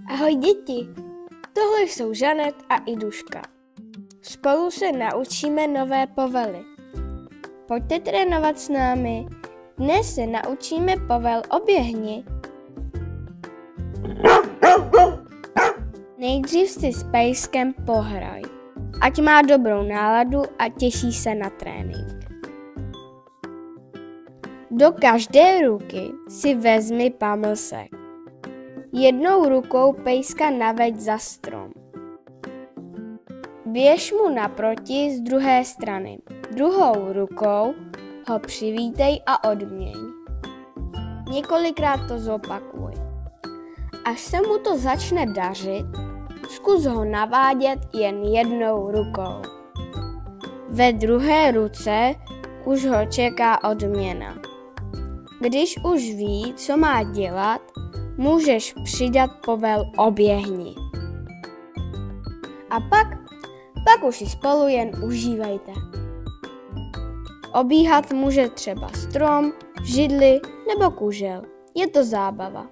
Ahoj děti, tohle jsou Žanet a Iduška. Spolu se naučíme nové povely. Pojďte trénovat s námi. Dnes se naučíme povel oběhni. Nejdřív si s pejskem pohraj, ať má dobrou náladu a těší se na trénink. Do každé ruky si vezmi pamlsek. Jednou rukou pejska naveď za strom. Běž mu naproti z druhé strany. Druhou rukou ho přivítej a odměň. Několikrát to zopakuj. Až se mu to začne dařit, zkus ho navádět jen jednou rukou. Ve druhé ruce už ho čeká odměna. Když už ví, co má dělat, můžeš přidat povel oběhni. A pak už si spolu jen užívejte. Obíhat může třeba strom, židli nebo kužel. Je to zábava.